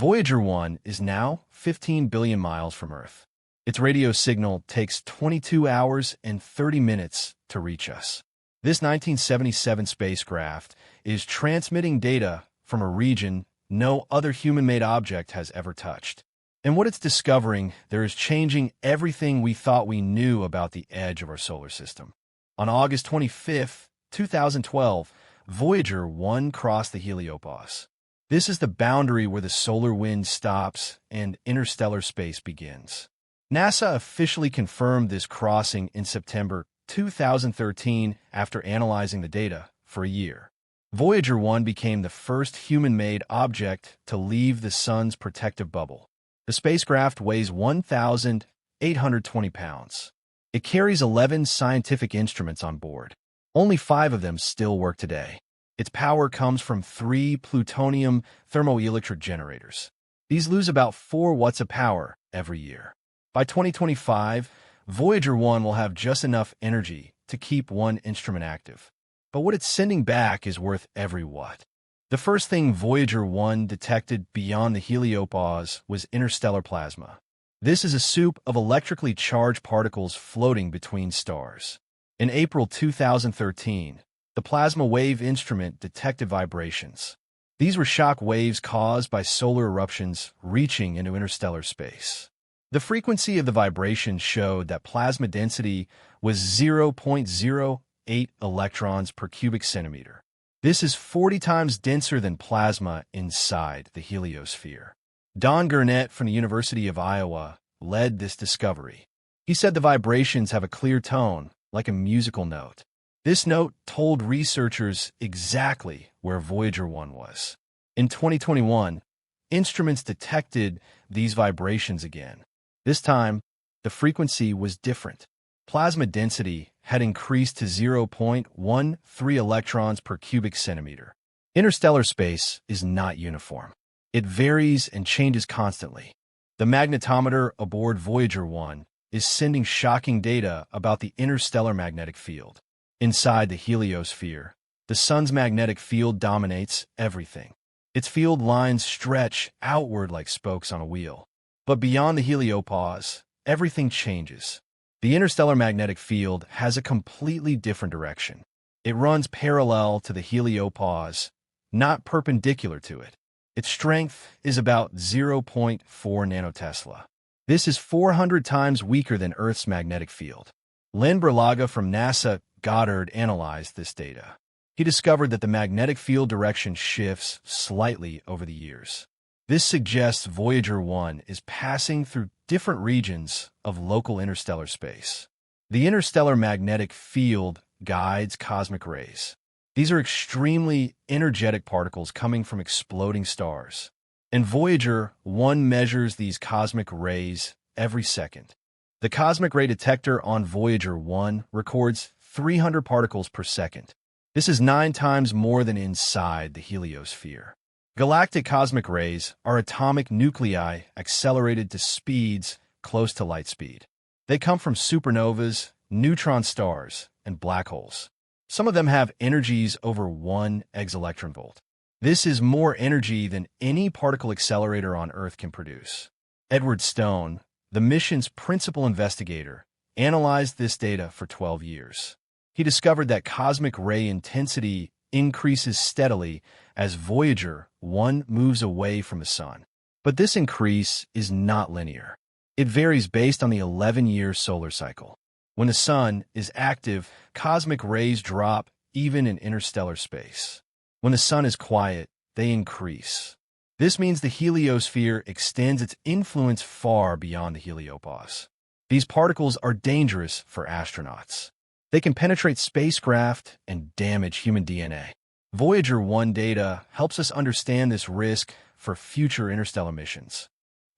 Voyager 1 is now 15 billion miles from Earth. Its radio signal takes 22 hours and 30 minutes to reach us. This 1977 spacecraft is transmitting data from a region no other human-made object has ever touched. And what it's discovering there is changing everything we thought we knew about the edge of our solar system. On August 25, 2012, Voyager 1 crossed the Heliopause. This is the boundary where the solar wind stops and interstellar space begins. NASA officially confirmed this crossing in September 2013 after analyzing the data for a year. Voyager 1 became the first human-made object to leave the sun's protective bubble. The spacecraft weighs 1,820 pounds. It carries 11 scientific instruments on board. Only 5 of them still work today. Its power comes from 3 plutonium thermoelectric generators. These lose about 4 watts of power every year. By 2025, Voyager 1 will have just enough energy to keep one instrument active. But what it's sending back is worth every watt. The first thing Voyager 1 detected beyond the Heliopause was interstellar plasma. This is a soup of electrically charged particles floating between stars. In April 2013, the plasma wave instrument detected vibrations. These were shock waves caused by solar eruptions reaching into interstellar space. The frequency of the vibrations showed that plasma density was 0.08 electrons per cubic centimeter. This is 40 times denser than plasma inside the heliosphere. Don Gurnett from the University of Iowa led this discovery. He said the vibrations have a clear tone, like a musical note. This note told researchers exactly where Voyager 1 was. In 2021, instruments detected these vibrations again. This time, the frequency was different. Plasma density had increased to 0.13 electrons per cubic centimeter. Interstellar space is not uniform. It varies and changes constantly. The magnetometer aboard Voyager 1 is sending shocking data about the interstellar magnetic field. Inside the heliosphere, the sun's magnetic field dominates everything. Its field lines stretch outward like spokes on a wheel. But beyond the heliopause, everything changes. The interstellar magnetic field has a completely different direction. It runs parallel to the heliopause, not perpendicular to it. Its strength is about 0.4 nanotesla. This is 400 times weaker than Earth's magnetic field. Len Berlanga from NASA Goddard analyzed this data. He discovered that the magnetic field direction shifts slightly over the years. This suggests Voyager 1 is passing through different regions of local interstellar space. The interstellar magnetic field guides cosmic rays. These are extremely energetic particles coming from exploding stars. And Voyager 1 measures these cosmic rays every second. The cosmic ray detector on Voyager 1 records 300 particles per second. This is 9 times more than inside the heliosphere. Galactic Cosmic Rays are atomic nuclei accelerated to speeds close to light speed. They come from supernovas, neutron stars, and black holes. Some of them have energies over 1 exelectron-volt. This is more energy than any particle accelerator on Earth can produce. Edward Stone, the mission's principal investigator, analyzed this data for 12 years. He discovered that cosmic ray intensity increases steadily as Voyager 1 moves away from the sun. But this increase is not linear. It varies based on the 11-year solar cycle. When the sun is active, cosmic rays drop even in interstellar space. When the sun is quiet, they increase. This means the heliosphere extends its influence far beyond the heliopause. These particles are dangerous for astronauts. They can penetrate spacecraft and damage human DNA. Voyager 1 data helps us understand this risk for future interstellar missions.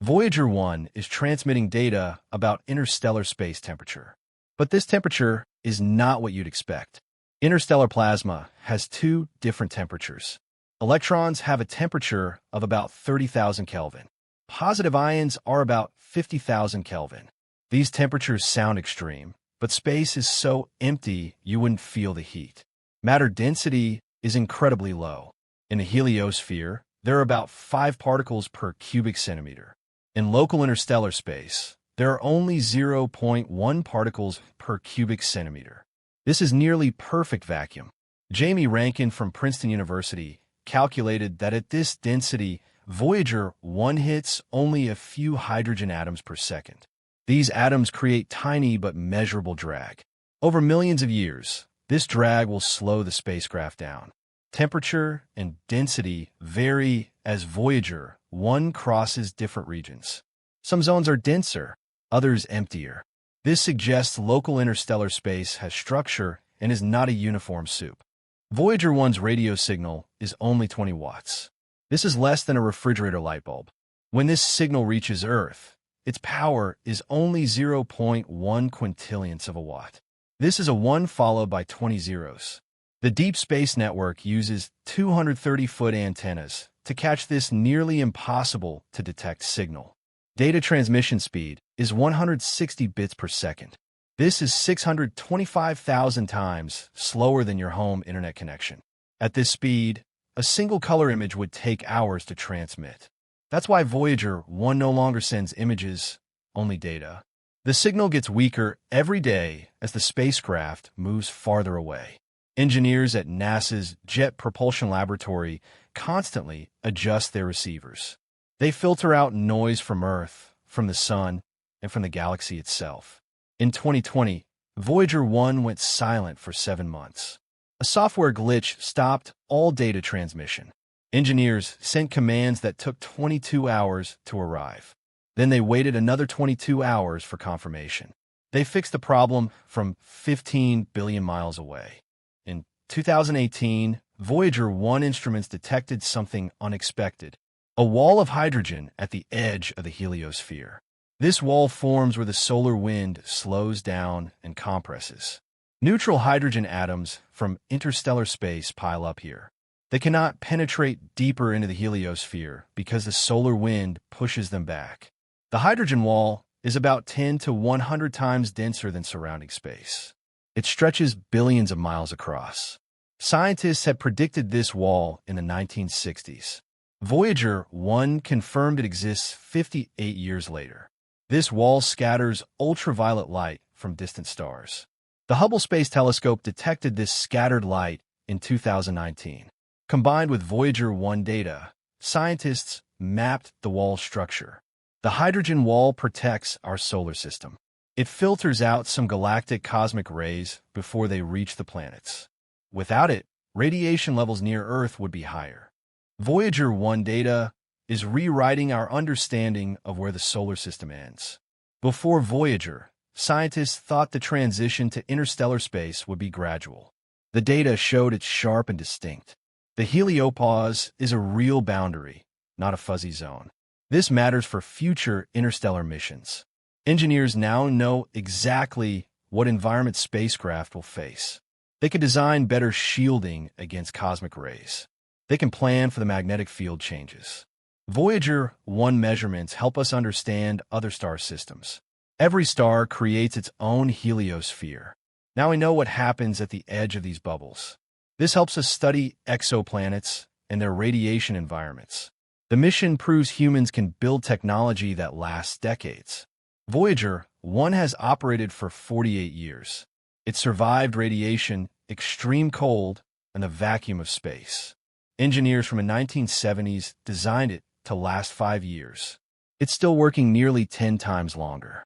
Voyager 1 is transmitting data about interstellar space temperature. But this temperature is not what you'd expect. Interstellar plasma has 2 different temperatures. Electrons have a temperature of about 30,000 Kelvin. Positive ions are about 50,000 Kelvin. These temperatures sound extreme, but space is so empty you wouldn't feel the heat. Matter density is incredibly low. In the heliosphere, there are about 5 particles per cubic centimeter. In local interstellar space, there are only 0.1 particles per cubic centimeter. This is nearly perfect vacuum. Jamie Rankin from Princeton University calculated that at this density, Voyager 1 hits only a few hydrogen atoms per second. These atoms create tiny but measurable drag. Over millions of years, this drag will slow the spacecraft down. Temperature and density vary as Voyager 1 crosses different regions. Some zones are denser, others emptier. This suggests local interstellar space has structure and is not a uniform soup. Voyager 1's radio signal is only 20 watts. This is less than a refrigerator light bulb. When this signal reaches Earth, its power is only 0.1 quintillionths of a watt. This is a 1 followed by 20 zeros. The Deep Space Network uses 230-foot antennas to catch this nearly impossible to detect signal. Data transmission speed is 160 bits per second. This is 625,000 times slower than your home internet connection. At this speed, a single color image would take hours to transmit. That's why Voyager 1 no longer sends images, only data. The signal gets weaker every day as the spacecraft moves farther away. Engineers at NASA's Jet Propulsion Laboratory constantly adjust their receivers. They filter out noise from Earth, from the Sun, and from the galaxy itself. In 2020, Voyager 1 went silent for 7 months. A software glitch stopped all data transmission. Engineers sent commands that took 22 hours to arrive. Then they waited another 22 hours for confirmation. They fixed the problem from 15 billion miles away. In 2018, Voyager 1 instruments detected something unexpected: a wall of hydrogen at the edge of the heliosphere. This wall forms where the solar wind slows down and compresses. Neutral hydrogen atoms from interstellar space pile up here. They cannot penetrate deeper into the heliosphere because the solar wind pushes them back. The hydrogen wall is about 10 to 100 times denser than surrounding space. It stretches billions of miles across. Scientists had predicted this wall in the 1960s. Voyager 1 confirmed it exists 58 years later. This wall scatters ultraviolet light from distant stars. The Hubble Space Telescope detected this scattered light in 2019. Combined with Voyager 1 data, scientists mapped the wall structure. The hydrogen wall protects our solar system. It filters out some galactic cosmic rays before they reach the planets. Without it, radiation levels near Earth would be higher. Voyager 1 data is rewriting our understanding of where the solar system ends. Before Voyager, scientists thought the transition to interstellar space would be gradual. The data showed it's sharp and distinct. The Heliopause is a real boundary, not a fuzzy zone. This matters for future interstellar missions. Engineers now know exactly what environment spacecraft will face. They can design better shielding against cosmic rays. They can plan for the magnetic field changes. Voyager 1 measurements help us understand other star systems. Every star creates its own heliosphere. Now we know what happens at the edge of these bubbles. This helps us study exoplanets and their radiation environments. The mission proves humans can build technology that lasts decades. Voyager 1 has operated for 48 years. It survived radiation, extreme cold, and the vacuum of space. Engineers from the 1970s designed it to last 5 years. It's still working nearly 10 times longer.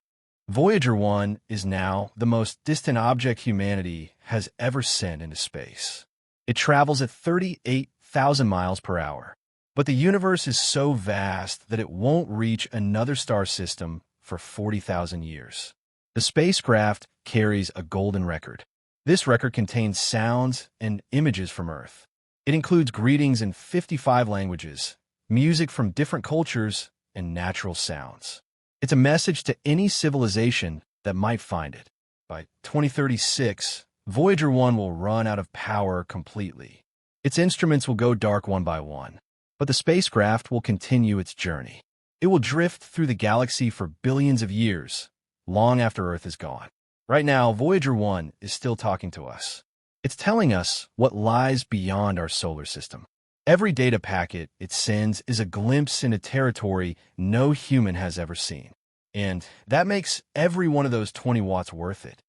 Voyager 1 is now the most distant object humanity has ever sent into space. It travels at 38,000 miles per hour. But the universe is so vast that it won't reach another star system for 40,000 years. The spacecraft carries a golden record. This record contains sounds and images from Earth. It includes greetings in 55 languages, music from different cultures, and natural sounds. It's a message to any civilization that might find it. By 2036, Voyager 1 will run out of power completely. Its instruments will go dark one by one, but the spacecraft will continue its journey. It will drift through the galaxy for billions of years, long after Earth is gone. Right now, Voyager 1 is still talking to us. It's telling us what lies beyond our solar system. Every data packet it sends is a glimpse into territory no human has ever seen. And that makes every one of those 20 watts worth it.